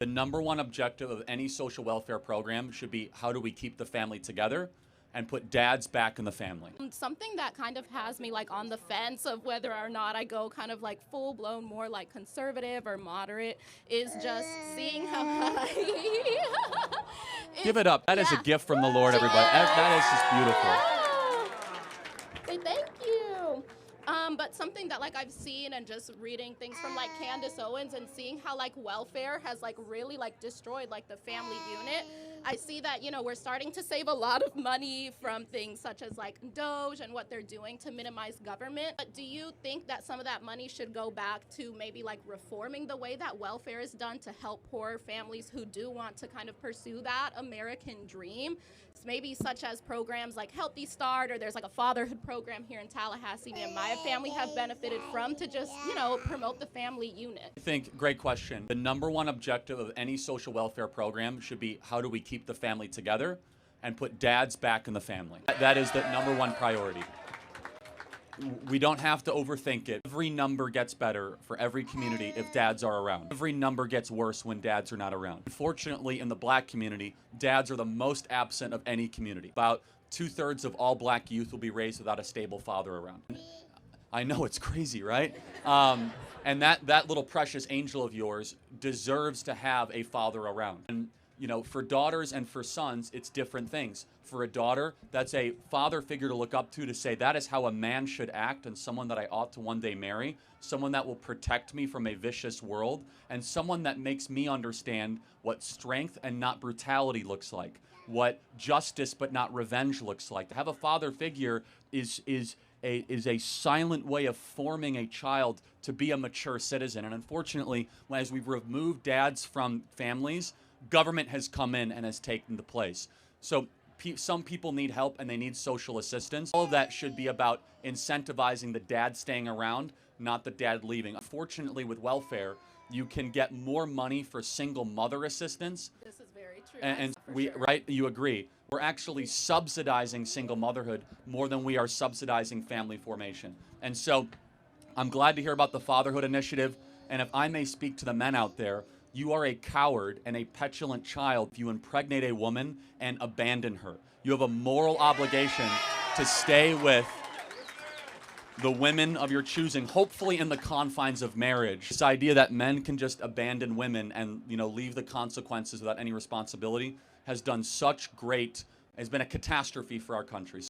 The number one objective of any social welfare program should be, how do we keep the family together and put dads back in the family? Something that kind of has me like on the fence of whether or not I go kind of like full blown more like conservative or moderate is just seeing how Give it up. That is a gift from the Lord, everybody. That is just beautiful. Say thank you. But something that like I've seen and just reading things from like Candace Owens and seeing how like welfare has like really like destroyed like the family unit. I see that, we're starting to save a lot of money from things such as like Doge and what they're doing to minimize government. But do you think that some of that money should go back to maybe like reforming the way that welfare is done to help poor families who do want to kind of pursue that American dream? Maybe such as programs like Healthy Start, or there's like a fatherhood program here in Tallahassee me and my family have benefited from to just, promote the family unit. I think, great question. The number one objective of any social welfare program should be, how do we keep the family together and put dads back in the family? That is the number one priority. We don't have to overthink it. Every number gets better for every community if dads are around. Every number gets worse when dads are not around. Unfortunately, in the black community, dads are the most absent of any community. About 2/3 of all black youth will be raised without a stable father around. I know, it's crazy, right? And that little precious angel of yours deserves to have a father around. And for daughters and for sons, it's different things. For a daughter, that's a father figure to look up to say, that is how a man should act, and someone that I ought to one day marry, someone that will protect me from a vicious world, and someone that makes me understand what strength and not brutality looks like, what justice but not revenge looks like. To have a father figure is a silent way of forming a child to be a mature citizen. And unfortunately, as we've removed dads from families, government has come in and has taken the place. So some people need help and they need social assistance. All of that should be about incentivizing the dad staying around, not the dad leaving. Unfortunately, with welfare, you can get more money for single mother assistance. This is very true. And sure. right, you agree. We're actually subsidizing single motherhood more than we are subsidizing family formation. And so I'm glad to hear about the Fatherhood initiative. And if I may speak to the men out there, you are a coward and a petulant child if you impregnate a woman and abandon her. You have a moral obligation to stay with the women of your choosing, hopefully in the confines of marriage. This idea that men can just abandon women and leave the consequences without any responsibility has been a catastrophe for our country.